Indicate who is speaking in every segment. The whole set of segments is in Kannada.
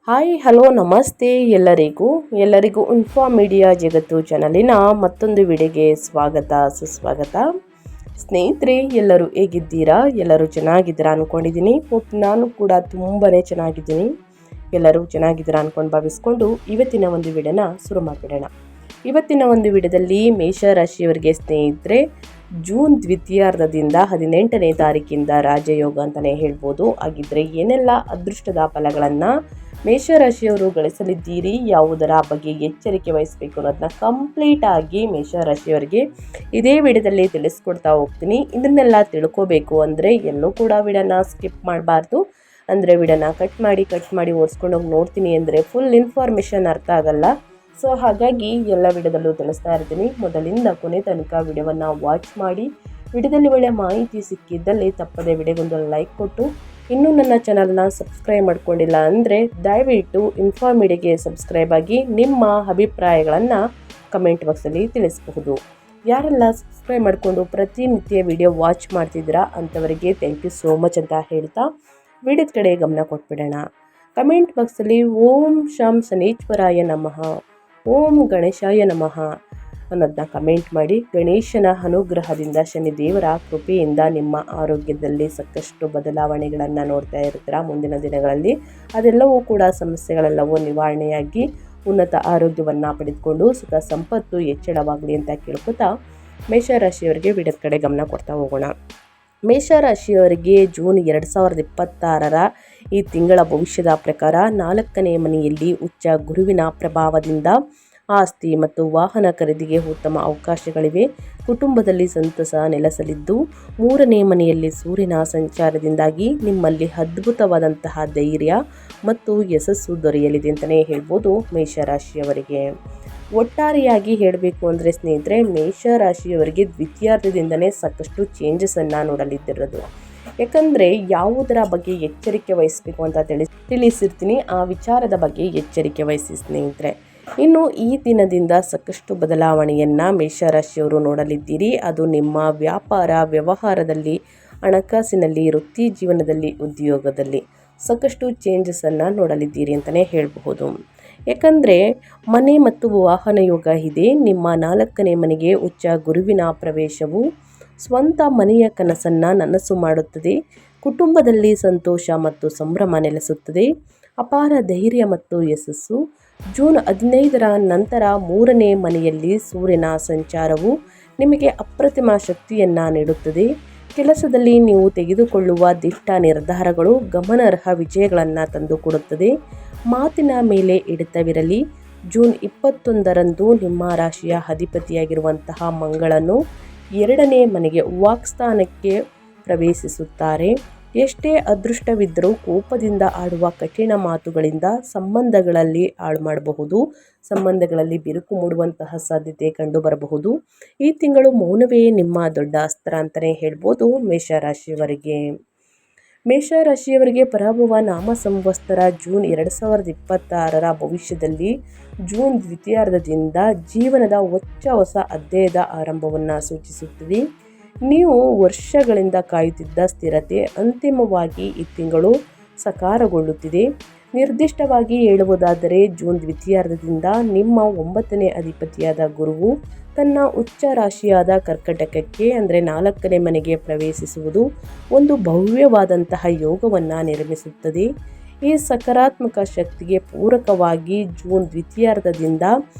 Speaker 1: ಹಾಯ್ ಹಲೋ ನಮಸ್ತೆ ಎಲ್ಲರಿಗೂ ಇನ್ಫಾ ಮೀಡಿಯಾ ಜಗತ್ತು ಚಾನಲಿನ ಮತ್ತೊಂದು ವಿಡಿಯೋಗೆ ಸ್ವಾಗತ ಸುಸ್ವಾಗತ. ಸ್ನೇಹಿತರೆ, ಎಲ್ಲರೂ ಹೇಗಿದ್ದೀರಾ? ಎಲ್ಲರೂ ಚೆನ್ನಾಗಿದ್ದೀರಾ ಅಂದ್ಕೊಂಡಿದ್ದೀನಿ. ನಾನು ಕೂಡ ತುಂಬಾ ಚೆನ್ನಾಗಿದ್ದೀನಿ. ಎಲ್ಲರೂ ಚೆನ್ನಾಗಿದ್ದೀರಾ ಅಂದ್ಕೊಂಡು ಭಾವಿಸ್ಕೊಂಡು ಇವತ್ತಿನ ಒಂದು ವಿಡಿಯೋನ ಶುರು ಮಾಡಿಬಿಡೋಣ. ಇವತ್ತಿನ ಒಂದು ವಿಡಿಯೋದಲ್ಲಿ ಮೇಷರಾಶಿಯವರಿಗೆ ಸ್ನೇಹಿತರೆ ಜೂನ್ ದ್ವಿತೀಯಾರ್ಧದಿಂದ 18ನೇ ತಾರೀಕಿಂದ ರಾಜಯೋಗ ಅಂತಲೇ ಹೇಳ್ಬೋದು. ಹಾಗಿದ್ರೆ ಏನೆಲ್ಲ ಅದೃಷ್ಟದ ಫಲಗಳನ್ನು ಮೇಷರಾಶಿಯವರು ಗಳಿಸಲಿದ್ದೀರಿ, ಯಾವುದರ ಬಗ್ಗೆ ಎಚ್ಚರಿಕೆ ವಹಿಸಬೇಕು ಅನ್ನೋದನ್ನ ಕಂಪ್ಲೀಟ್ ಆಗಿ ಮೇಷರಾಶಿಯವರಿಗೆ ಇದೇ ವಿಡಿಯೋದಲ್ಲಿ ತಿಳಿಸ್ಕೊಡ್ತಾ ಹೋಗ್ತೀನಿ. ಇದನ್ನೆಲ್ಲ ತಿಳ್ಕೋಬೇಕು ಅಂದರೆ ಎಲ್ಲೂ ಕೂಡ ವಿಡಿಯೋನ ಸ್ಕಿಪ್ ಮಾಡಬಾರ್ದು. ಅಂದರೆ ವಿಡಿಯೋನ ಕಟ್ ಮಾಡಿ ಓಡಿಸ್ಕೊಂಡು ಹೋಗಿ ನೋಡ್ತೀನಿ ಅಂದರೆ ಫುಲ್ ಇನ್ಫಾರ್ಮೇಷನ್ ಅರ್ಥ ಆಗಲ್ಲ. ಸೊ ಹಾಗಾಗಿ ಎಲ್ಲ ವಿಡಿಯೋದಲ್ಲೂ ತಿಳಿಸ್ತಾ ಇರ್ತೀನಿ. ಮೊದಲಿಂದ ಕೊನೆ ತನಕ ವಿಡಿಯೋವನ್ನು ವಾಚ್ ಮಾಡಿ, ವಿಡಿಯೋದಲ್ಲಿ ಒಳ್ಳೆಯ ಮಾಹಿತಿ ಸಿಕ್ಕಿದ್ದಲ್ಲಿ ತಪ್ಪದೆ ವಿಡಿಯೋಗೊಂದು ಲೈಕ್ ಕೊಟ್ಟು, ಇನ್ನೂ ನನ್ನ ಚಾನಲ್ನ ಸಬ್ಸ್ಕ್ರೈಬ್ ಮಾಡ್ಕೊಂಡಿಲ್ಲ ಅಂದರೆ ದಯವಿಟ್ಟು ಇನ್ಫಾ ಮೀಡಿಯಾಗೆ ಸಬ್ಸ್ಕ್ರೈಬ್ ಆಗಿ ನಿಮ್ಮ ಅಭಿಪ್ರಾಯಗಳನ್ನು ಕಮೆಂಟ್ ಬಾಕ್ಸಲ್ಲಿ ತಿಳಿಸಬಹುದು. ಯಾರೆಲ್ಲ ಸಬ್ಸ್ಕ್ರೈಬ್ ಮಾಡಿಕೊಂಡು ಪ್ರತಿನಿತ್ಯ ವಿಡಿಯೋ ವಾಚ್ ಮಾಡ್ತಿದ್ದೀರಾ ಅಂಥವರಿಗೆ ಥ್ಯಾಂಕ್ ಯು ಸೋ ಮಚ್ ಅಂತ ಹೇಳ್ತಾ ವಿಡಿಯೋದ ಕಡೆ ಗಮನ ಕೊಟ್ಬಿಡೋಣ. ಕಮೆಂಟ್ ಬಾಕ್ಸಲ್ಲಿ ಓಂ ಶಂ ಶನೀಶ್ವರಾಯ ನಮಃ, ಓಂ ಗಣೇಶಾಯ ನಮಃ ಅನ್ನೋದನ್ನ ಕಮೆಂಟ್ ಮಾಡಿ. ಗಣೇಶನ ಅನುಗ್ರಹದಿಂದ, ಶನಿದೇವರ ಕೃಪೆಯಿಂದ ನಿಮ್ಮ ಆರೋಗ್ಯದಲ್ಲಿ ಸಾಕಷ್ಟು ಬದಲಾವಣೆಗಳನ್ನು ನೋಡ್ತಾ ಇರ್ತೀರ ಮುಂದಿನ ದಿನಗಳಲ್ಲಿ. ಅದೆಲ್ಲವೂ ಕೂಡ ಸಮಸ್ಯೆಗಳೆಲ್ಲವೂ ನಿವಾರಣೆಯಾಗಿ ಉನ್ನತ ಆರೋಗ್ಯವನ್ನು ಪಡೆದುಕೊಂಡು ಸುಖ ಸಂಪತ್ತು ಹೆಚ್ಚಳವಾಗಲಿ ಅಂತ ಕೇಳ್ಕೊತಾ ಮೇಷರಾಶಿಯವರಿಗೆ ವಿಡಿಯೋದ ಕಡೆ ಗಮನ ಕೊಡ್ತಾ ಹೋಗೋಣ. ಮೇಷರಾಶಿಯವರಿಗೆ ಜೂನ್ 2026 ಈ ತಿಂಗಳ ಭವಿಷ್ಯದ ಪ್ರಕಾರ 4ನೇ ಮನೆಯಲ್ಲಿ ಉಚ್ಚ ಗುರುವಿನ ಪ್ರಭಾವದಿಂದ ಆಸ್ತಿ ಮತ್ತು ವಾಹನ ಖರೀದಿಗೆ ಉತ್ತಮ ಅವಕಾಶಗಳಿವೆ. ಕುಟುಂಬದಲ್ಲಿ ಸಂತಸ ನೆಲೆಸಲಿದ್ದು, 3ನೇ ಮನೆಯಲ್ಲಿ ಸೂರ್ಯನ ಸಂಚಾರದಿಂದಾಗಿ ನಿಮ್ಮಲ್ಲಿ ಅದ್ಭುತವಾದಂತಹ ಧೈರ್ಯ ಮತ್ತು ಯಶಸ್ಸು ದೊರೆಯಲಿದೆ ಅಂತಲೇ ಹೇಳ್ಬೋದು ಮೇಷರಾಶಿಯವರಿಗೆ. ಒಟ್ಟಾರೆಯಾಗಿ ಹೇಳಬೇಕು ಅಂದರೆ ಸ್ನೇಹಿತರೆ, ಮೇಷರಾಶಿಯವರಿಗೆ ದ್ವಿತೀಯಾರ್ಧದಿಂದನೇ ಸಾಕಷ್ಟು ಚೇಂಜಸನ್ನು ನೋಡಲಿದ್ದಿರೋದು. ಯಾಕಂದರೆ ಯಾವುದರ ಬಗ್ಗೆ ಎಚ್ಚರಿಕೆ ವಹಿಸಬೇಕು ಅಂತ ತಿಳಿಸಿರ್ತೀನಿ, ಆ ವಿಚಾರದ ಬಗ್ಗೆ ಎಚ್ಚರಿಕೆ ವಹಿಸಿ ಸ್ನೇಹಿತರೆ. ಇನ್ನು ಈ ದಿನದಿಂದ ಸಾಕಷ್ಟು ಬದಲಾವಣೆಯನ್ನು ಮೇಷರಾಶಿಯವರು ನೋಡಲಿದ್ದೀರಿ. ಅದು ನಿಮ್ಮ ವ್ಯಾಪಾರ ವ್ಯವಹಾರದಲ್ಲಿ, ಹಣಕಾಸಿನಲ್ಲಿ, ವೃತ್ತಿ ಜೀವನದಲ್ಲಿ, ಉದ್ಯೋಗದಲ್ಲಿ ಸಾಕಷ್ಟು ಚೇಂಜಸನ್ನು ನೋಡಲಿದ್ದೀರಿ ಅಂತಲೇ ಹೇಳಬಹುದು. ಯಾಕಂದರೆ ಮನೆ ಮತ್ತು ವಾಹನ ಯೋಗ ಇದೆ. ನಿಮ್ಮ 4ನೇ ಮನೆಗೆ ಉಚ್ಚ ಗುರುವಿನ ಪ್ರವೇಶವು ಸ್ವಂತ ಮನೆಯ ಕನಸನ್ನು ನನಸು ಮಾಡುತ್ತದೆ. ಕುಟುಂಬದಲ್ಲಿ ಸಂತೋಷ ಮತ್ತು ಸಂಭ್ರಮ ನೆಲೆಸುತ್ತದೆ. ಅಪಾರ ಧೈರ್ಯ ಮತ್ತು ಯಶಸ್ಸು. ಜೂನ್ 15ರ ನಂತರ 3ನೇ ಮನೆಯಲ್ಲಿ ಸೂರ್ಯನ ಸಂಚಾರವು ನಿಮಗೆ ಅಪ್ರತಿಮ ಶಕ್ತಿಯನ್ನು ನೀಡುತ್ತದೆ. ಕೆಲಸದಲ್ಲಿ ನೀವು ತೆಗೆದುಕೊಳ್ಳುವ ದಿಟ್ಟ ನಿರ್ಧಾರಗಳು ಗಮನಾರ್ಹ ವಿಜಯಗಳನ್ನು ತಂದುಕೊಡುತ್ತದೆ. ಮಾತಿನ ಮೇಲೆ ಹಿಡಿತವಿರಲಿ. ಜೂನ್ 21ರಂದು ನಿಮ್ಮ ರಾಶಿಯ ಅಧಿಪತಿಯಾಗಿರುವಂತಹ ಮಂಗಳನು 2ನೇ ಮನೆಗೆ ವಾಕ್ಸ್ಥಾನಕ್ಕೆ ಪ್ರವೇಶಿಸುತ್ತಾರೆ. ಎಷ್ಟೇ ಅದೃಷ್ಟವಿದ್ದರೂ ಕೋಪದಿಂದ ಆಡುವ ಕಠಿಣ ಮಾತುಗಳಿಂದ ಸಂಬಂಧಗಳಲ್ಲಿ ಹಾಳು ಮಾಡಬಹುದು. ಸಂಬಂಧಗಳಲ್ಲಿ ಬಿರುಕು ಮೂಡುವಂತಹ ಸಾಧ್ಯತೆ ಕಂಡುಬರಬಹುದು. ಈ ತಿಂಗಳು ಮೌನವೇ ನಿಮ್ಮ ದೊಡ್ಡ ಅಸ್ತ್ರ ಅಂತಲೇ ಹೇಳ್ಬೋದು ಮೇಷರಾಶಿಯವರಿಗೆ. ಮೇಷರಾಶಿಯವರಿಗೆ ಪರಾಭವ ನಾಮ ಸಂವತ್ಸರ ಜೂನ್ 2026 ಭವಿಷ್ಯದಲ್ಲಿ ಜೂನ್ ದ್ವಿತೀಯಾರ್ಧದಿಂದ ಜೀವನದ ಹೊಸ ಅಧ್ಯಾಯದ ಆರಂಭವನ್ನು ಸೂಚಿಸುತ್ತದೆ. ನೀವು ವರ್ಷಗಳಿಂದ ಕಾಯುತ್ತಿದ್ದ ಸ್ಥಿರತೆ ಅಂತಿಮವಾಗಿ ಈ ತಿಂಗಳು ಸಾಕಾರಗೊಳ್ಳುತ್ತಿದೆ. ನಿರ್ದಿಷ್ಟವಾಗಿ ಹೇಳುವುದಾದರೆ ಜೂನ್ ದ್ವಿತೀಯಾರ್ಧದಿಂದ ನಿಮ್ಮ 9ನೇ ಅಧಿಪತಿಯಾದ ಗುರುವು ತನ್ನ ಉಚ್ಚ ರಾಶಿಯಾದ ಕರ್ಕಟಕಕ್ಕೆ ಅಂದರೆ 4ನೇ ಮನೆಗೆ ಪ್ರವೇಶಿಸುವುದು ಒಂದು ಭವ್ಯವಾದಂತಹ ಯೋಗವನ್ನು ನಿರ್ಮಿಸುತ್ತದೆ. ಈ ಸಕಾರಾತ್ಮಕ ಶಕ್ತಿಗೆ ಪೂರಕವಾಗಿ ಜೂನ್ ದ್ವಿತೀಯಾರ್ಧದಿಂದ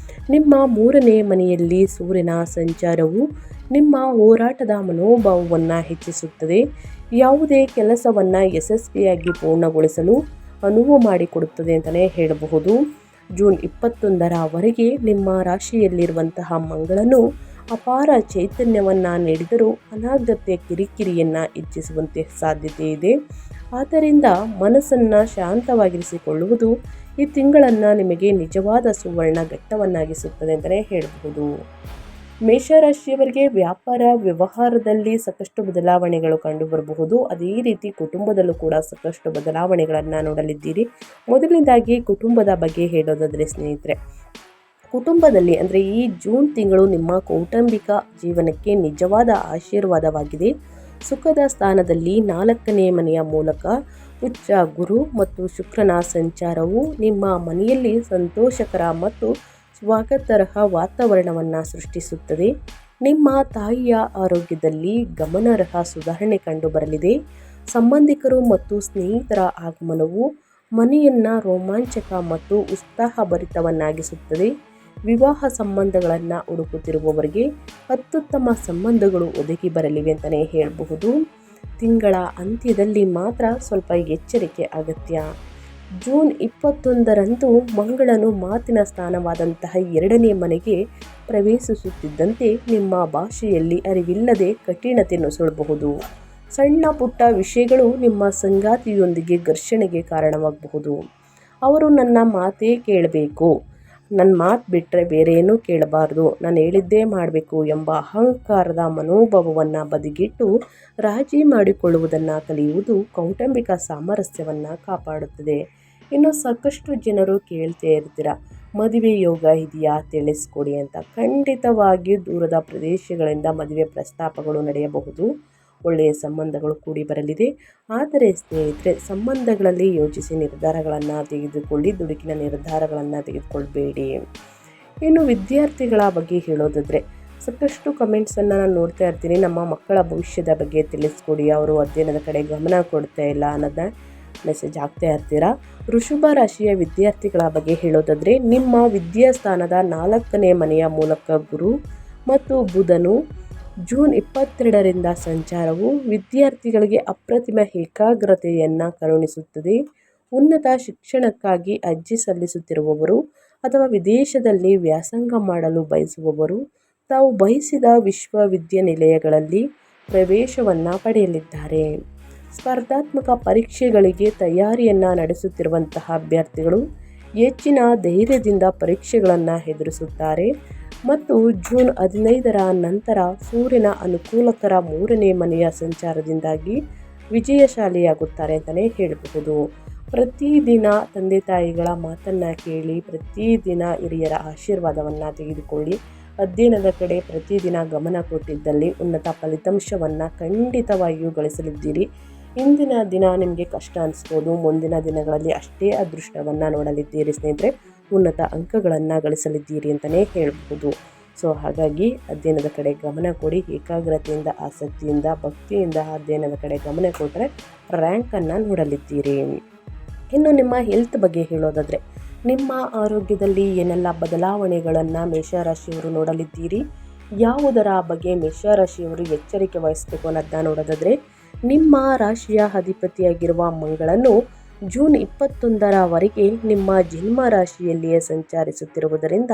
Speaker 1: ನಿಮ್ಮ 3ನೇ ಮನೆಯಲ್ಲಿ ಸೂರ್ಯನ ಸಂಚಾರವು ನಿಮ್ಮ ಹೋರಾಟದ ಮನೋಭಾವವನ್ನು ಹೆಚ್ಚಿಸುತ್ತದೆ. ಯಾವುದೇ ಕೆಲಸವನ್ನು ಯಶಸ್ವಿಯಾಗಿ ಪೂರ್ಣಗೊಳಿಸಲು ಅನುವು ಮಾಡಿಕೊಡುತ್ತದೆ ಅಂತಲೇ ಹೇಳಬಹುದು. ಜೂನ್ 21ರವರೆಗೆ ನಿಮ್ಮ ರಾಶಿಯಲ್ಲಿರುವಂತಹ ಮಂಗಳನು ಅಪಾರ ಚೈತನ್ಯವನ್ನು ನೀಡಿದರೂ ಅನಗತ್ಯ ಕಿರಿಕಿರಿಯನ್ನು ಹೆಚ್ಚಿಸುವಂತೆ ಸಾಧ್ಯತೆ ಇದೆ. ಆದ್ದರಿಂದ ಮನಸ್ಸನ್ನು ಶಾಂತವಾಗಿರಿಸಿಕೊಳ್ಳುವುದು ಈ ತಿಂಗಳನ್ನು ನಿಮಗೆ ನಿಜವಾದ ಸುವರ್ಣ ಘಟ್ಟವನ್ನಾಗಿಸುತ್ತದೆ ಅಂತಲೇ ಹೇಳಬಹುದು. ಮೇಷರಾಶಿಯವರಿಗೆ ವ್ಯಾಪಾರ ವ್ಯವಹಾರದಲ್ಲಿ ಸಾಕಷ್ಟು ಬದಲಾವಣೆಗಳು ಕಂಡುಬರಬಹುದು. ಅದೇ ರೀತಿ ಕುಟುಂಬದಲ್ಲೂ ಕೂಡ ಸಾಕಷ್ಟು ಬದಲಾವಣೆಗಳನ್ನು ನೋಡಲಿದ್ದೀರಿ. ಮೊದಲನೇದಾಗಿ ಕುಟುಂಬದ ಬಗ್ಗೆ ಹೇಳೋದಾದರೆ ಸ್ನೇಹಿತರೆ, ಕುಟುಂಬದಲ್ಲಿ ಅಂದರೆ ಈ ಜೂನ್ ತಿಂಗಳು ನಿಮ್ಮ ಕೌಟುಂಬಿಕ ಜೀವನಕ್ಕೆ ನಿಜವಾದ ಆಶೀರ್ವಾದವಾಗಿದೆ. ಸುಖದ ಸ್ಥಾನದಲ್ಲಿ 4ನೇ ಮನೆಯ ಮೂಲಕ ಉಚ್ಚ ಗುರು ಮತ್ತು ಶುಕ್ರನ ಸಂಚಾರವು ನಿಮ್ಮ ಮನೆಯಲ್ಲಿ ಸಂತೋಷಕರ ಮತ್ತು ಸ್ವಾಗತಾರ್ಹ ವಾತಾವರಣವನ್ನು ಸೃಷ್ಟಿಸುತ್ತದೆ. ನಿಮ್ಮ ತಾಯಿಯ ಆರೋಗ್ಯದಲ್ಲಿ ಗಮನಾರ್ಹ ಸುಧಾರಣೆ ಕಂಡುಬರಲಿದೆ. ಸಂಬಂಧಿಕರು ಮತ್ತು ಸ್ನೇಹಿತರ ಆಗಮನವು ಮನೆಯನ್ನು ರೋಮಾಂಚಕ ಮತ್ತು ಉತ್ಸಾಹಭರಿತವನ್ನಾಗಿಸುತ್ತದೆ. ವಿವಾಹ ಸಂಬಂಧಗಳನ್ನು ಹುಡುಕುತ್ತಿರುವವರಿಗೆ ಅತ್ಯುತ್ತಮ ಸಂಬಂಧಗಳು ಒದಗಿ ಬರಲಿವೆ ಅಂತಲೇ ಹೇಳಬಹುದು. ತಿಂಗಳ ಅಂತ್ಯದಲ್ಲಿ ಮಾತ್ರ ಸ್ವಲ್ಪ ಎಚ್ಚರಿಕೆ ಅಗತ್ಯ. ಜೂನ್ 21ರಂದು ಮಂಗಳನು ಮಾತಿನ ಸ್ಥಾನವಾದಂತಹ 2ನೇ ಮನೆಗೆ ಪ್ರವೇಶಿಸುತ್ತಿದ್ದಂತೆ ನಿಮ್ಮ ಭಾಷೆಯಲ್ಲಿ ಅರಿವಿಲ್ಲದೆ ಕಠಿಣತೆ ನುಸುಳಬಹುದು. ಸಣ್ಣ ಪುಟ್ಟ ವಿಷಯಗಳು ನಿಮ್ಮ ಸಂಗಾತಿಯೊಂದಿಗೆ ಘರ್ಷಣೆಗೆ ಕಾರಣವಾಗಬಹುದು. ಅವರು ನನ್ನ ಮಾತೇ ಕೇಳಬೇಕು, ನನ್ನ ಮಾತು ಬಿಟ್ಟರೆ ಬೇರೇನೂ ಕೇಳಬಾರ್ದು, ನಾನು ಹೇಳಿದ್ದೇ ಮಾಡಬೇಕು ಎಂಬ ಅಹಂಕಾರದ ಮನೋಭಾವವನ್ನು ಬದಿಗಿಟ್ಟು ರಾಜಿ ಮಾಡಿಕೊಳ್ಳುವುದನ್ನು ಕಲಿಯುವುದು ಕೌಟುಂಬಿಕ ಸಾಮರಸ್ಯವನ್ನು ಕಾಪಾಡುತ್ತದೆ. ಇನ್ನು ಸಾಕಷ್ಟು ಜನರು ಕೇಳ್ತಾ ಇರ್ತೀರ, ಮದುವೆ ಯೋಗ ಇದೆಯಾ ತಿಳಿಸ್ಕೊಡಿ ಅಂತ. ಖಂಡಿತವಾಗಿಯೂ ದೂರದ ಪ್ರದೇಶಗಳಿಂದ ಮದುವೆ ಪ್ರಸ್ತಾಪಗಳು ನಡೆಯಬಹುದು. ಒಳ್ಳೆಯ ಸಂಬಂಧಗಳು ಕೂಡಿ ಬರಲಿದೆ. ಆದರೆ ಸ್ನೇಹಿತರೆ, ಸಂಬಂಧಗಳಲ್ಲಿ ಯೋಚಿಸಿ ನಿರ್ಧಾರಗಳನ್ನು ತೆಗೆದುಕೊಳ್ಳಿ, ದುಡುಕಿನ ನಿರ್ಧಾರಗಳನ್ನು ತೆಗೆದುಕೊಳ್ಬೇಡಿ. ಇನ್ನು ವಿದ್ಯಾರ್ಥಿಗಳ ಬಗ್ಗೆ ಹೇಳೋದಾದರೆ, ಸಾಕಷ್ಟು ಕಮೆಂಟ್ಸನ್ನು ನಾನು ನೋಡ್ತಾ ಇರ್ತೀನಿ, ನಮ್ಮ ಮಕ್ಕಳ ಭವಿಷ್ಯದ ಬಗ್ಗೆ ತಿಳಿಸ್ಕೊಡಿ, ಅವರು ಅಧ್ಯಯನದ ಕಡೆ ಗಮನ ಕೊಡ್ತಾ ಇಲ್ಲ ಅನ್ನೋದನ್ನ ಮೆಸೇಜ್ ಆಗ್ತಾ ಇರ್ತೀರಾ. ವೃಷಭ ರಾಶಿಯ ವಿದ್ಯಾರ್ಥಿಗಳ ಬಗ್ಗೆ ಹೇಳೋದಾದರೆ, ನಿಮ್ಮ ವಿದ್ಯಾಸ್ಥಾನದ 4ನೇ ಮನೆಯ ಮೂಲಕ ಗುರು ಮತ್ತು ಬುಧನು ಜೂನ್ 22ರಿಂದ ಸಂಚಾರವು ವಿದ್ಯಾರ್ಥಿಗಳಿಗೆ ಅಪ್ರತಿಮ ಏಕಾಗ್ರತೆಯನ್ನು ಕರುಣಿಸುತ್ತದೆ. ಉನ್ನತ ಶಿಕ್ಷಣಕ್ಕಾಗಿ ಅರ್ಜಿ ಸಲ್ಲಿಸುತ್ತಿರುವವರು ಅಥವಾ ವಿದೇಶದಲ್ಲಿ ವ್ಯಾಸಂಗ ಮಾಡಲು ಬಯಸುವವರು ತಾವು ಬಯಸಿದ ವಿಶ್ವವಿದ್ಯಾನಿಲಯಗಳಲ್ಲಿ ಪ್ರವೇಶವನ್ನು ಪಡೆಯಲಿದ್ದಾರೆ. ಸ್ಪರ್ಧಾತ್ಮಕ ಪರೀಕ್ಷೆಗಳಿಗೆ ತಯಾರಿಯನ್ನು ನಡೆಸುತ್ತಿರುವಂತಹ ಅಭ್ಯರ್ಥಿಗಳು ಹೆಚ್ಚಿನ ಧೈರ್ಯದಿಂದ ಪರೀಕ್ಷೆಗಳನ್ನು ಎದುರಿಸುತ್ತಾರೆ ಮತ್ತು ಜೂನ್ 15ರ ನಂತರ ಸೂರ್ಯನ ಅನುಕೂಲಕರ 3ನೇ ಮನೆಯ ಸಂಚಾರದಿಂದಾಗಿ ವಿಜಯಶಾಲಿಯಾಗುತ್ತಾರೆ ಅಂತಲೇ ಹೇಳಬಹುದು. ಪ್ರತಿದಿನ ತಂದೆ ತಾಯಿಗಳ ಮಾತನ್ನು ಕೇಳಿ, ಪ್ರತಿದಿನ ಹಿರಿಯರ ಆಶೀರ್ವಾದವನ್ನು ತೆಗೆದುಕೊಳ್ಳಿ. ಅಧ್ಯಯನದ ಕಡೆ ಪ್ರತಿದಿನ ಗಮನ ಕೊಟ್ಟಿದ್ದಲ್ಲಿ ಉನ್ನತ ಫಲಿತಾಂಶವನ್ನು ಖಂಡಿತವಾಗಿಯೂ ಗಳಿಸಲಿದ್ದೀರಿ. ಇಂದಿನ ದಿನ ನಿಮಗೆ ಕಷ್ಟ ಅನಿಸ್ಬೋದು, ಮುಂದಿನ ದಿನಗಳಲ್ಲಿ ಅಷ್ಟೇ ಅದೃಷ್ಟವನ್ನು ನೋಡಲಿದ್ದೀರಿ ಸ್ನೇಹಿತರೆ. ಉನ್ನತ ಅಂಕಗಳನ್ನು ಗಳಿಸಲಿದ್ದೀರಿ ಅಂತಲೇ ಹೇಳಬಹುದು. ಸೊ ಹಾಗಾಗಿ ಅಧ್ಯಯನದ ಕಡೆ ಗಮನ ಕೊಡಿ. ಏಕಾಗ್ರತೆಯಿಂದ, ಆಸಕ್ತಿಯಿಂದ, ಭಕ್ತಿಯಿಂದ ಅಧ್ಯಯನದ ಕಡೆ ಗಮನ ಕೊಟ್ಟರೆ ರ್ಯಾಂಕನ್ನು ನೋಡಲಿದ್ದೀರಿ. ಇನ್ನು ನಿಮ್ಮ ಹೆಲ್ತ್ ಬಗ್ಗೆ ಹೇಳೋದಾದರೆ, ನಿಮ್ಮ ಆರೋಗ್ಯದಲ್ಲಿ ಏನೆಲ್ಲ ಬದಲಾವಣೆಗಳನ್ನು ಮೇಷರಾಶಿಯವರು ನೋಡಲಿದ್ದೀರಿ, ಯಾವುದರ ಬಗ್ಗೆ ಮೇಷರಾಶಿಯವರು ಎಚ್ಚರಿಕೆ ವಹಿಸಬೇಕು ಅನ್ನೋದನ್ನ ನೋಡೋದಾದರೆ, ನಿಮ್ಮ ರಾಶಿಯ ಅಧಿಪತಿಯಾಗಿರುವ ಮಂಗಳನು ಜೂನ್ 21ರವರೆಗೆ ನಿಮ್ಮ ಜನ್ಮ ರಾಶಿಯಲ್ಲಿಯೇ ಸಂಚರಿಸುತ್ತಿರುವುದರಿಂದ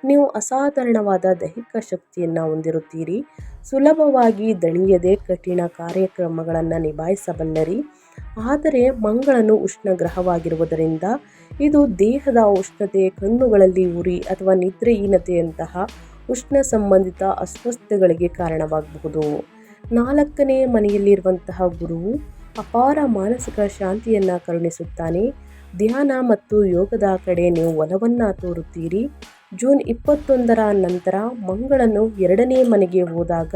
Speaker 1: ನೀವು ಅಸಾಧಾರಣವಾದ ದೈಹಿಕ ಶಕ್ತಿಯನ್ನು ಹೊಂದಿರುತ್ತೀರಿ. ಸುಲಭವಾಗಿ ದಣಿಯದೆ ಕಠಿಣ ಕಾರ್ಯಕ್ರಮಗಳನ್ನು ನಿಭಾಯಿಸಬಲ್ಲರಿ. ಆದರೆ ಮಂಗಳನು ಉಷ್ಣ ಗ್ರಹವಾಗಿರುವುದರಿಂದ ಇದು ದೇಹದ ಉಷ್ಣತೆ, ಕಣ್ಣುಗಳಲ್ಲಿ ಉರಿ ಅಥವಾ ನಿದ್ರೆಹೀನತೆಯಂತಹ ಉಷ್ಣ ಸಂಬಂಧಿತ ಅಸ್ವಸ್ಥತೆಗಳಿಗೆ ಕಾರಣವಾಗಬಹುದು. 4ನೇ ಮನೆಯಲ್ಲಿರುವಂತಹ ಗುರುವು ಅಪಾರ ಮಾನಸಿಕ ಶಾಂತಿಯನ್ನು ಕರುಣಿಸುತ್ತಾನೆ. ಧ್ಯಾನ ಮತ್ತು ಯೋಗದ ಕಡೆ ನೀವು ಒಲವನ್ನು ತೋರುತ್ತೀರಿ. ಜೂನ್ 21ರ ನಂತರ ಮಂಗಳನು 2ನೇ ಮನೆಗೆ ಹೋದಾಗ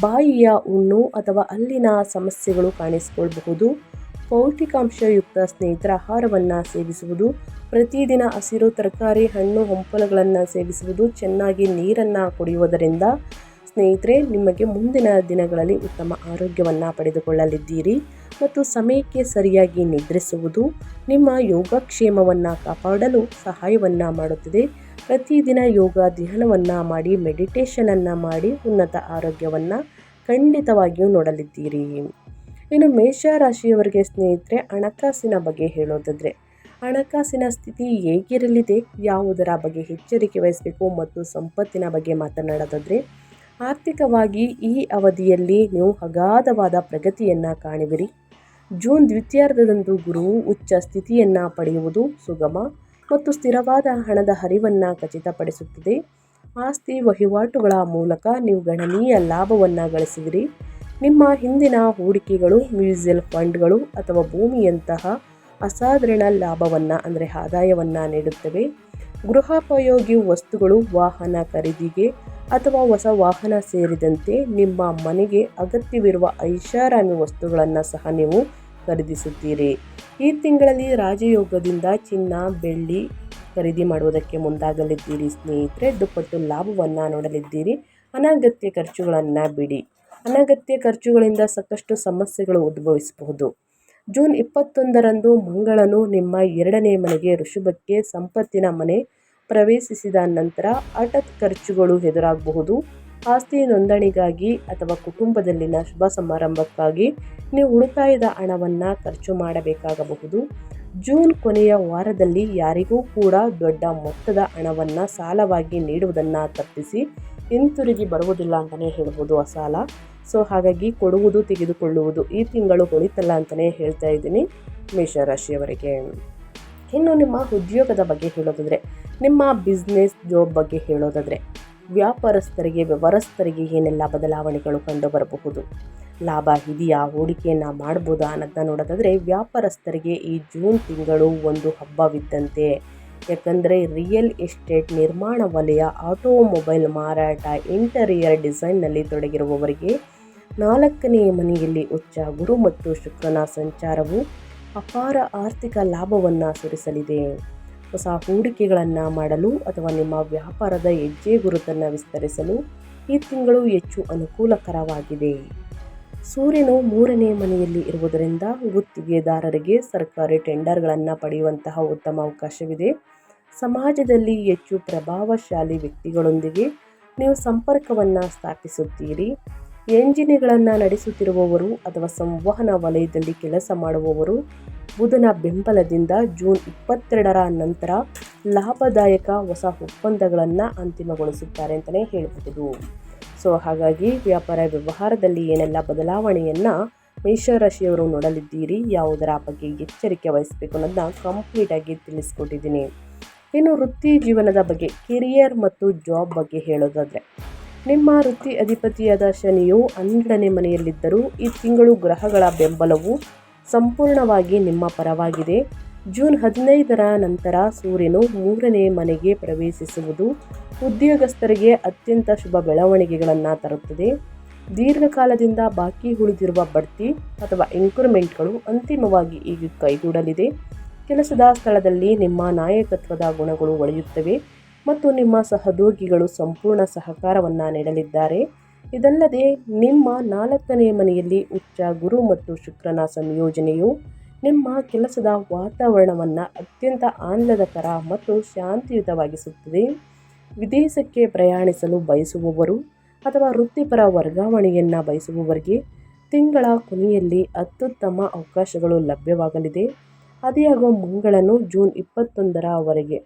Speaker 1: ಬಾಯಿಯ ಹುಣ್ಣು ಅಥವಾ ಅಲ್ಲಿನ ಸಮಸ್ಯೆಗಳು ಕಾಣಿಸಿಕೊಳ್ಳಬಹುದು. ಪೌಷ್ಟಿಕಾಂಶಯುಕ್ತ ಸ್ನೇಹಿತರ ಆಹಾರವನ್ನು ಸೇವಿಸುವುದು, ಪ್ರತಿದಿನ ಹಸಿರು ತರಕಾರಿ, ಹಣ್ಣು ಹಂಪಲುಗಳನ್ನು ಸೇವಿಸುವುದು, ಚೆನ್ನಾಗಿ ನೀರನ್ನು ಕುಡಿಯುವುದರಿಂದ ಸ್ನೇಹಿತರೆ ನಿಮಗೆ ಮುಂದಿನ ದಿನಗಳಲ್ಲಿ ಉತ್ತಮ ಆರೋಗ್ಯವನ್ನು ಪಡೆದುಕೊಳ್ಳಲಿದ್ದೀರಿ. ಮತ್ತು ಸಮಯಕ್ಕೆ ಸರಿಯಾಗಿ ನಿದ್ರಿಸುವುದು ನಿಮ್ಮ ಯೋಗಕ್ಷೇಮವನ್ನು ಕಾಪಾಡಲು ಸಹಾಯವನ್ನು ಮಾಡುತ್ತದೆ. ಪ್ರತಿದಿನ ಯೋಗ ಧ್ಯಾನವನ್ನು ಮಾಡಿ, ಮೆಡಿಟೇಷನನ್ನು ಮಾಡಿ ಉನ್ನತ ಆರೋಗ್ಯವನ್ನು ಖಂಡಿತವಾಗಿಯೂ ನೋಡಲಿದ್ದೀರಿ. ಇನ್ನು ಮೇಷರಾಶಿಯವರಿಗೆ ಸ್ನೇಹಿತರೆ, ಹಣಕಾಸಿನ ಬಗ್ಗೆ ಹೇಳೋದಾದರೆ, ಹಣಕಾಸಿನ ಸ್ಥಿತಿ ಹೇಗಿರಲಿದೆ, ಯಾವುದರ ಬಗ್ಗೆ ಎಚ್ಚರಿಕೆ ವಹಿಸಬೇಕು ಮತ್ತು ಸಂಪತ್ತಿನ ಬಗ್ಗೆ ಮಾತನಾಡೋದಾದರೆ, ಆರ್ಥಿಕವಾಗಿ ಈ ಅವಧಿಯಲ್ಲಿ ನೀವು ಅಗಾಧವಾದ ಪ್ರಗತಿಯನ್ನು ಕಾಣುವಿರಿ. ಜೂನ್ ದ್ವಿತೀಯಾರ್ಧದಂದು ಗುರುವು ಉಚ್ಚ ಸ್ಥಿತಿಯನ್ನು ಪಡೆಯುವುದು ಸುಗಮ ಮತ್ತು ಸ್ಥಿರವಾದ ಹಣದ ಹರಿವನ್ನು ಖಚಿತಪಡಿಸುತ್ತದೆ. ಆಸ್ತಿ ವಹಿವಾಟುಗಳ ಮೂಲಕ ನೀವು ಗಣನೀಯ ಲಾಭವನ್ನು ಗಳಿಸುವಿರಿ. ನಿಮ್ಮ ಹಿಂದಿನ ಹೂಡಿಕೆಗಳು, ಮ್ಯೂಚುವಲ್ ಫಂಡ್ಗಳು ಅಥವಾ ಭೂಮಿಯಂತಹ ಅಸಾಧಾರಣ ಲಾಭವನ್ನು ಅಂದರೆ ಆದಾಯವನ್ನು ನೀಡುತ್ತವೆ. ಗೃಹೋಪಯೋಗಿ ವಸ್ತುಗಳು, ವಾಹನ ಖರೀದಿಗೆ ಅಥವಾ ಹೊಸ ವಾಹನ ಸೇರಿದಂತೆ ನಿಮ್ಮ ಮನೆಗೆ ಅಗತ್ಯವಿರುವ ಐಷಾರಾಮಿ ವಸ್ತುಗಳನ್ನು ಸಹ ನೀವು ಖರೀದಿಸುತ್ತೀರಿ. ಈ ತಿಂಗಳಲ್ಲಿ ರಾಜಯೋಗದಿಂದ ಚಿನ್ನ ಬೆಳ್ಳಿ ಖರೀದಿ ಮಾಡುವುದಕ್ಕೆ ಮುಂದಾಗಲಿದ್ದೀರಿ ಸ್ನೇಹಿತರೆ. ದುಪ್ಪಟ್ಟು ಲಾಭವನ್ನು ನೋಡಲಿದ್ದೀರಿ. ಅನಗತ್ಯ ಖರ್ಚುಗಳನ್ನು ಬಿಡಿ. ಅನಗತ್ಯ ಖರ್ಚುಗಳಿಂದ ಸಾಕಷ್ಟು ಸಮಸ್ಯೆಗಳು ಉದ್ಭವಿಸಬಹುದು. ಜೂನ್ 21ರಂದು ಮಂಗಳನು ನಿಮ್ಮ 2ನೇ ಮನೆಗೆ ಋಷಭಕ್ಕೆ ಸಂಪತ್ತಿನ ಮನೆ ಪ್ರವೇಶಿಸಿದ ನಂತರ ಹಠಾತ್ ಖರ್ಚುಗಳು ಎದುರಾಗಬಹುದು. ಆಸ್ತಿ ನೋಂದಣಿಗಾಗಿ ಅಥವಾ ಕುಟುಂಬದಲ್ಲಿನ ಶುಭ ಸಮಾರಂಭಕ್ಕಾಗಿ ನೀವು ಉಳಿತಾಯದ ಹಣವನ್ನು ಖರ್ಚು ಮಾಡಬೇಕಾಗಬಹುದು. ಜೂನ್ ಕೊನೆಯ ವಾರದಲ್ಲಿ ಯಾರಿಗೂ ಕೂಡ ದೊಡ್ಡ ಮೊತ್ತದ ಹಣವನ್ನು ಸಾಲವಾಗಿ ನೀಡುವುದನ್ನು ತಪ್ಪಿಸಿ. ಹಿಂತಿರುಗಿ ಬರುವುದಿಲ್ಲ ಅಂತಲೇ ಹೇಳ್ಬೋದು ಆ ಸಾಲ. ಸೊ ಹಾಗಾಗಿ ಕೊಡುವುದು ತೆಗೆದುಕೊಳ್ಳುವುದು ಈ ತಿಂಗಳು ಹೊಳಿತಲ್ಲ ಅಂತಲೇ ಹೇಳ್ತಾ ಇದ್ದೀನಿ ಮೇಷರಾಶಿಯವರಿಗೆ. ಇನ್ನು ನಿಮ್ಮ ಉದ್ಯೋಗದ ಬಗ್ಗೆ ಹೇಳೋದಾದರೆ, ನಿಮ್ಮ ಬಿಸ್ನೆಸ್ ಜಾಬ್ ಬಗ್ಗೆ ಹೇಳೋದಾದರೆ, ವ್ಯವಹಾರಸ್ಥರಿಗೆ ಏನೆಲ್ಲ ಬದಲಾವಣೆಗಳು ಕಂಡು ಬರಬಹುದು, ಲಾಭ ಇದೆಯಾ, ಹೂಡಿಕೆಯನ್ನು ಮಾಡ್ಬೋದಾ ಅನ್ನೋದನ್ನ ನೋಡೋದಾದರೆ, ವ್ಯಾಪಾರಸ್ಥರಿಗೆ ಈ ಜೂನ್ ತಿಂಗಳು ಒಂದು ಹಬ್ಬವಿದ್ದಂತೆ. ಯಾಕಂದರೆ ರಿಯಲ್ ಎಸ್ಟೇಟ್, ನಿರ್ಮಾಣ ವಲಯ, ಆಟೋಮೊಬೈಲ್ ಮಾರಾಟ, ಇಂಟೀರಿಯರ್ ಡಿಸೈನ್ನಲ್ಲಿ ತೊಡಗಿರುವವರಿಗೆ 4ನೇ ಮನೆಯಲ್ಲಿ ಉಚ್ಚ ಗುರು ಮತ್ತು ಶುಕ್ರನ ಸಂಚಾರವು ಅಪಾರ ಆರ್ಥಿಕ ಲಾಭವನ್ನು ಸುರಿಸಲಿದೆ. ಹೊಸ ಹೂಡಿಕೆಗಳನ್ನು ಮಾಡಲು ಅಥವಾ ನಿಮ್ಮ ವ್ಯಾಪಾರದ ಹೆಜ್ಜೆ ಗುರುತನ್ನು ವಿಸ್ತರಿಸಲು ಈ ತಿಂಗಳು ಹೆಚ್ಚು ಅನುಕೂಲಕರವಾಗಿದೆ. ಸೂರ್ಯನು 3ನೇ ಮನೆಯಲ್ಲಿ ಇರುವುದರಿಂದ ಗುತ್ತಿಗೆದಾರರಿಗೆ ಸರ್ಕಾರಿ ಟೆಂಡರ್ಗಳನ್ನು ಪಡೆಯುವಂತಹ ಉತ್ತಮ ಅವಕಾಶವಿದೆ. ಸಮಾಜದಲ್ಲಿ ಹೆಚ್ಚು ಪ್ರಭಾವಶಾಲಿ ವ್ಯಕ್ತಿಗಳೊಂದಿಗೆ ನೀವು ಸಂಪರ್ಕವನ್ನು ಸ್ಥಾಪಿಸುತ್ತೀರಿ. ಎಂಜಿನ್ಗಳನ್ನು ನಡೆಸುತ್ತಿರುವವರು ಅಥವಾ ಸಂವಹನ ವಲಯದಲ್ಲಿ ಕೆಲಸ ಮಾಡುವವರು ಬುಧನ ಬೆಂಬಲದಿಂದ ಜೂನ್ 22ರ ನಂತರ ಲಾಭದಾಯಕ ಹೊಸ ಒಪ್ಪಂದಗಳನ್ನು ಅಂತಿಮಗೊಳಿಸುತ್ತಾರೆ ಅಂತಲೇ ಹೇಳಬಹುದು. ಸೊ ಹಾಗಾಗಿ ವ್ಯಾಪಾರ ವ್ಯವಹಾರದಲ್ಲಿ ಏನೆಲ್ಲ ಬದಲಾವಣೆಯನ್ನು ಮೇಷರಾಶಿಯವರು ನೋಡಲಿದ್ದೀರಿ, ಯಾವುದರ ಬಗ್ಗೆ ಎಚ್ಚರಿಕೆ ವಹಿಸಬೇಕು ಅನ್ನೋದನ್ನ ಕಂಪ್ಲೀಟಾಗಿ ತಿಳಿಸ್ಕೊಟ್ಟಿದ್ದೀನಿ. ಇನ್ನು ವೃತ್ತಿ ಜೀವನದ ಬಗ್ಗೆ, ಕೆರಿಯರ್ ಮತ್ತು ಜಾಬ್ ಬಗ್ಗೆ ಹೇಳೋದಾದರೆ, ನಿಮ್ಮ ವೃತ್ತಿ ಅಧಿಪತಿಯಾದ ಶನಿಯು 12ನೇ ಮನೆಯಲ್ಲಿದ್ದರೂ ಈ ತಿಂಗಳು ಗ್ರಹಗಳ ಬೆಂಬಲವು ಸಂಪೂರ್ಣವಾಗಿ ನಿಮ್ಮ ಪರವಾಗಿದೆ. ಜೂನ್ 15ರ ನಂತರ ಸೂರ್ಯನು 3ನೇ ಮನೆಗೆ ಪ್ರವೇಶಿಸುವುದು ಉದ್ಯೋಗಸ್ಥರಿಗೆ ಅತ್ಯಂತ ಶುಭ ಬೆಳವಣಿಗೆಗಳನ್ನು ತರುತ್ತದೆ. ದೀರ್ಘಕಾಲದಿಂದ ಬಾಕಿ ಉಳಿದಿರುವ ಬಡ್ತಿ ಅಥವಾ ಇನ್ಕ್ರಿಮೆಂಟ್ಗಳು ಅಂತಿಮವಾಗಿ ಈಗ ಕೈಗೂಡಲಿದೆ. ಕೆಲಸದ ಸ್ಥಳದಲ್ಲಿ ನಿಮ್ಮ ನಾಯಕತ್ವದ ಗುಣಗಳು ಒಳೆಯುತ್ತವೆ ಮತ್ತು ನಿಮ್ಮ ಸಹೋದ್ಯೋಗಿಗಳು ಸಂಪೂರ್ಣ ಸಹಕಾರವನ್ನು ನೀಡಲಿದ್ದಾರೆ. ಇದಲ್ಲದೆ ನಿಮ್ಮ 4ನೇ ಮನೆಯಲ್ಲಿ ಉಚ್ಚ ಗುರು ಮತ್ತು ಶುಕ್ರನ ಸಂಯೋಜನೆಯು ನಿಮ್ಮ ಕೆಲಸದ ವಾತಾವರಣವನ್ನು ಅತ್ಯಂತ ಆಹ್ಲಾದಕರ ಮತ್ತು ಶಾಂತಿಯುತವಾಗಿಸುತ್ತದೆ. ವಿದೇಶಕ್ಕೆ ಪ್ರಯಾಣಿಸಲು ಬಯಸುವವರು ಅಥವಾ ವೃತ್ತಿಪರ ವರ್ಗಾವಣೆಯನ್ನು ಬಯಸುವವರಿಗೆ ತಿಂಗಳ ಕೊನೆಯಲ್ಲಿ ಅತ್ಯುತ್ತಮ ಅವಕಾಶಗಳು ಲಭ್ಯವಾಗಲಿದೆ. ಆದಾಗ್ಯೂ ಮಂಗಳನು ಜೂನ್ 21ರವರೆಗೆ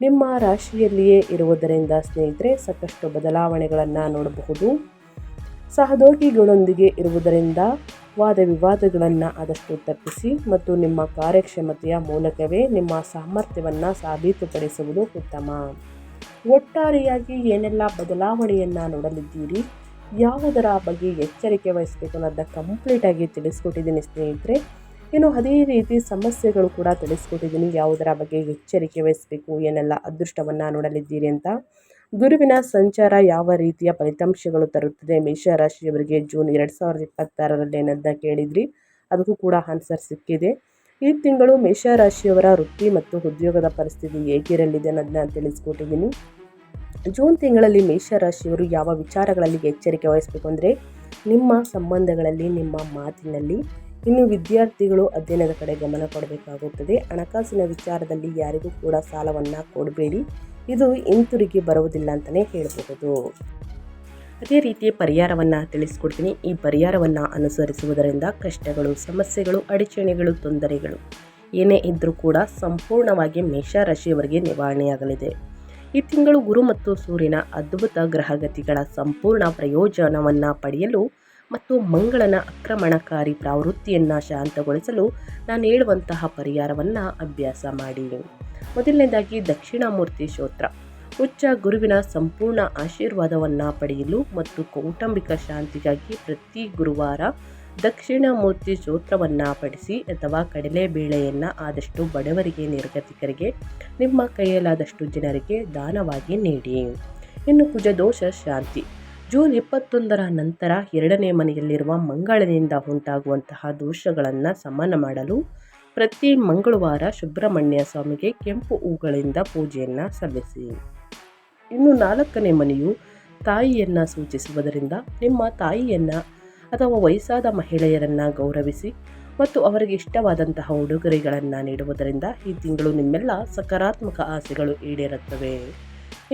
Speaker 1: ನಿಮ್ಮ ರಾಶಿಯಲ್ಲಿಯೇ ಇರುವುದರಿಂದ ಸ್ನೇಹಿತರೆ ಸಾಕಷ್ಟು ಬದಲಾವಣೆಗಳನ್ನು ನೋಡಬಹುದು. ಸಹೋದ್ಯೋಗಿಗಳೊಂದಿಗೆ ಇರುವುದರಿಂದ ವಾದ ವಿವಾದಗಳನ್ನು ಆದಷ್ಟು ತಪ್ಪಿಸಿ ಮತ್ತು ನಿಮ್ಮ ಕಾರ್ಯಕ್ಷಮತೆಯ ಮೂಲಕವೇ ನಿಮ್ಮ ಸಾಮರ್ಥ್ಯವನ್ನು ಸಾಬೀತುಪಡಿಸುವುದು ಉತ್ತಮ. ಒಟ್ಟಾರೆಯಾಗಿ ಏನೆಲ್ಲ ಬದಲಾವಣೆಯನ್ನು ನೋಡಲಿದ್ದೀರಿ, ಯಾವುದರ ಬಗ್ಗೆ ಎಚ್ಚರಿಕೆ ವಹಿಸಬೇಕು ಅನ್ನೋದನ್ನ ಕಂಪ್ಲೀಟಾಗಿ ತಿಳಿಸ್ಕೊಟ್ಟಿದ್ದೀನಿ ಸ್ನೇಹಿತರೆ. ಇನ್ನು ಅದೇ ರೀತಿ ಸಮಸ್ಯೆಗಳು ಕೂಡ ತಿಳಿಸ್ಕೊಟ್ಟಿದ್ದೀನಿ, ಯಾವುದರ ಬಗ್ಗೆ ಎಚ್ಚರಿಕೆ ವಹಿಸಬೇಕು, ಏನೆಲ್ಲ ಅದೃಷ್ಟವನ್ನು ನೋಡಲಿದ್ದೀರಿ ಅಂತ. ಗುರುವಿನ ಸಂಚಾರ ಯಾವ ರೀತಿಯ ಫಲಿತಾಂಶಗಳು ತರುತ್ತದೆ ಮೇಷರಾಶಿಯವರಿಗೆ ಜೂನ್ 2026ರಲ್ಲಿ ಅನ್ನೋದನ್ನ ಕೇಳಿದ್ರಿ, ಅದಕ್ಕೂ ಕೂಡ ಆನ್ಸರ್ ಸಿಕ್ಕಿದೆ. ಈ ತಿಂಗಳು ಮೇಷರಾಶಿಯವರ ವೃತ್ತಿ ಮತ್ತು ಉದ್ಯೋಗದ ಪರಿಸ್ಥಿತಿ ಹೇಗಿರಲಿದೆ ಅನ್ನೋದನ್ನ ತಿಳಿಸ್ಕೊಟ್ಟಿದ್ದೀನಿ. ಜೂನ್ ತಿಂಗಳಲ್ಲಿ ಮೇಷರಾಶಿಯವರು ಯಾವ ವಿಚಾರಗಳಲ್ಲಿ ಎಚ್ಚರಿಕೆ ವಹಿಸಬೇಕು ಅಂದರೆ, ನಿಮ್ಮ ಸಂಬಂಧಗಳಲ್ಲಿ, ನಿಮ್ಮ ಮಾತಿನಲ್ಲಿ. ಇನ್ನು ವಿದ್ಯಾರ್ಥಿಗಳು ಅಧ್ಯಯನದ ಕಡೆ ಗಮನ ಕೊಡಬೇಕಾಗುತ್ತದೆ. ಹಣಕಾಸಿನ ವಿಚಾರದಲ್ಲಿ ಯಾರಿಗೂ ಕೂಡ ಸಾಲವನ್ನು ಕೊಡಬೇಡಿ, ಇದು ಹಿಂತಿರುಗಿ ಬರುವುದಿಲ್ಲ ಅಂತಲೇ ಹೇಳಬಹುದು. ಅದೇ ರೀತಿ ಪರಿಹಾರವನ್ನು ತಿಳಿಸ್ಕೊಡ್ತೀನಿ. ಈ ಪರಿಹಾರವನ್ನು ಅನುಸರಿಸುವುದರಿಂದ ಕಷ್ಟಗಳು, ಸಮಸ್ಯೆಗಳು, ಅಡಚಣೆಗಳು, ತೊಂದರೆಗಳು ಏನೇ ಇದ್ದರೂ ಕೂಡ ಸಂಪೂರ್ಣವಾಗಿ ಮೇಷರಾಶಿಯವರಿಗೆ ನಿವಾರಣೆಯಾಗಲಿದೆ. ಈ ತಿಂಗಳು ಗುರು ಮತ್ತು ಸೂರ್ಯನ ಅದ್ಭುತ ಗ್ರಹಗತಿಗಳ ಸಂಪೂರ್ಣ ಪ್ರಯೋಜನವನ್ನು ಪಡೆಯಲು ಮತ್ತು ಮಂಗಳನ ಆಕ್ರಮಣಕಾರಿ ಪ್ರವೃತ್ತಿಯನ್ನು ಶಾಂತಗೊಳಿಸಲು ನಾನು ಹೇಳುವಂತಹ ಪರಿಹಾರವನ್ನು ಅಭ್ಯಾಸ ಮಾಡಿ. ಮೊದಲನೇದಾಗಿ ದಕ್ಷಿಣಾಮೂರ್ತಿ ಸ್ತೋತ್ರ. ಉಚ್ಚ ಗುರುವಿನ ಸಂಪೂರ್ಣ ಆಶೀರ್ವಾದವನ್ನು ಪಡೆಯಲು ಮತ್ತು ಕೌಟುಂಬಿಕ ಶಾಂತಿಗಾಗಿ ಪ್ರತಿ ಗುರುವಾರ ದಕ್ಷಿಣಾಮೂರ್ತಿ ಸ್ತೋತ್ರವನ್ನು ಪಠಿಸಿ ಅಥವಾ ಕಡಲೆಬೇಳೆಯನ್ನು ಆದಷ್ಟು ಬಡವರಿಗೆ, ನಿರ್ಗತಿಕರಿಗೆ, ನಿಮ್ಮ ಕೈಯಲ್ಲಾದಷ್ಟು ಜನರಿಗೆ ದಾನವಾಗಿ ನೀಡಿ. ಇನ್ನು ಕುಜದೋಷ ಶಾಂತಿ. ಜೂನ್ 21ರ ನಂತರ 2ನೇ ಮನೆಯಲ್ಲಿರುವ ಮಂಗಳನಿಂದ ಉಂಟಾಗುವಂತಹ ದೋಷಗಳನ್ನು ಶಮನ ಮಾಡಲು ಪ್ರತಿ ಮಂಗಳವಾರ ಸುಬ್ರಹ್ಮಣ್ಯ ಸ್ವಾಮಿಗೆ ಕೆಂಪು ಹೂಗಳಿಂದ ಪೂಜೆಯನ್ನು ಸಲ್ಲಿಸಿ. ಇನ್ನು 4ನೇ ಮನೆಯು ತಾಯಿಯನ್ನು ಸೂಚಿಸುವುದರಿಂದ ನಿಮ್ಮ ತಾಯಿಯನ್ನು ಅಥವಾ ವಯಸ್ಸಾದ ಮಹಿಳೆಯರನ್ನು ಗೌರವಿಸಿ ಮತ್ತು ಅವರಿಗೆ ಇಷ್ಟವಾದಂತಹ ಉಡುಗೊರೆಗಳನ್ನು ನೀಡುವುದರಿಂದ ಈ ತಿಂಗಳು ನಿಮ್ಮೆಲ್ಲ ಸಕಾರಾತ್ಮಕ ಆಸೆಗಳು ಈಡೇರುತ್ತವೆ.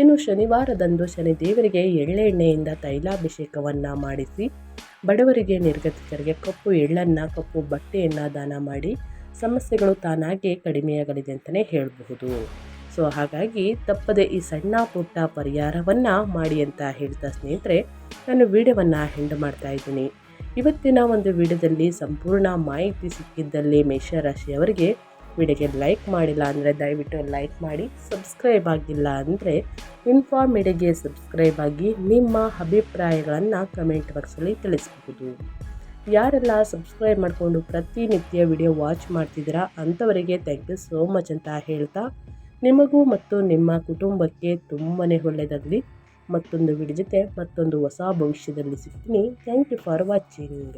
Speaker 1: ಇನ್ನು ಶನಿವಾರದಂದು ಶನಿದೇವರಿಗೆ ಎಳ್ಳೆಣ್ಣೆಯಿಂದ ತೈಲಾಭಿಷೇಕವನ್ನು ಮಾಡಿಸಿ ಬಡವರಿಗೆ ನಿರ್ಗತಿಕರಿಗೆ ಕಪ್ಪು ಎಳ್ಳನ್ನು ಕಪ್ಪು ಬಟ್ಟೆಯನ್ನು ದಾನ ಮಾಡಿ ಸಮಸ್ಯೆಗಳು ತಾನಾಗೇ ಕಡಿಮೆಯಾಗಲಿದೆ ಅಂತಲೇ ಹೇಳಬಹುದು. ಸೊ ಹಾಗಾಗಿ ತಪ್ಪದೆ ಈ ಸಣ್ಣ ಪುಟ್ಟ ಪರಿಹಾರವನ್ನು ಮಾಡಿ ಅಂತ ಹೇಳ್ತಾ ಸ್ನೇಹಿತರೆ, ನಾನು ವಿಡಿಯೋವನ್ನು ಎಂಡ್ ಮಾಡ್ತಾ ಇದ್ದೀನಿ. ಇವತ್ತಿನ ಒಂದು ವಿಡಿಯೋದಲ್ಲಿ ಸಂಪೂರ್ಣ ಮಾಹಿತಿ ಸಿಕ್ಕಿದ್ದಲ್ಲಿ ಮೇಷರಾಶಿಯವರಿಗೆ ವಿಡಿಯೋಗೆ ಲೈಕ್ ಮಾಡಿಲ್ಲ ಅಂದರೆ ದಯವಿಟ್ಟು ಲೈಕ್ ಮಾಡಿ, ಸಬ್ಸ್ಕ್ರೈಬ್ ಆಗಿಲ್ಲ ಅಂದರೆ ಇನ್ಫಾರ್ಮೇಡಿಯಾಗೆ ಸಬ್ಸ್ಕ್ರೈಬ್ ಆಗಿ ನಿಮ್ಮ ಅಭಿಪ್ರಾಯಗಳನ್ನು ಕಮೆಂಟ್ ಬಾಕ್ಸಲ್ಲಿ ತಿಳಿಸಬಹುದು. ಯಾರೆಲ್ಲ ಸಬ್ಸ್ಕ್ರೈಬ್ ಮಾಡಿಕೊಂಡು ಪ್ರತಿನಿತ್ಯ ವಿಡಿಯೋ ವಾಚ್ ಮಾಡ್ತಿದ್ದೀರಾ ಅಂಥವರಿಗೆ ಥ್ಯಾಂಕ್ ಯು ಸೋ ಮಚ್ ಅಂತ ಹೇಳ್ತಾ, ನಿಮಗೂ ಮತ್ತು ನಿಮ್ಮ ಕುಟುಂಬಕ್ಕೆ ತುಂಬಾ ಒಳ್ಳೆಯದಾಗಲಿ. ಮತ್ತೊಂದು ವಿಡಿಯೋ ಜೊತೆ ಮತ್ತೊಂದು ಹೊಸ ಭವಿಷ್ಯದಲ್ಲಿ ಸಿಗ್ತೀನಿ. Thank you for watching.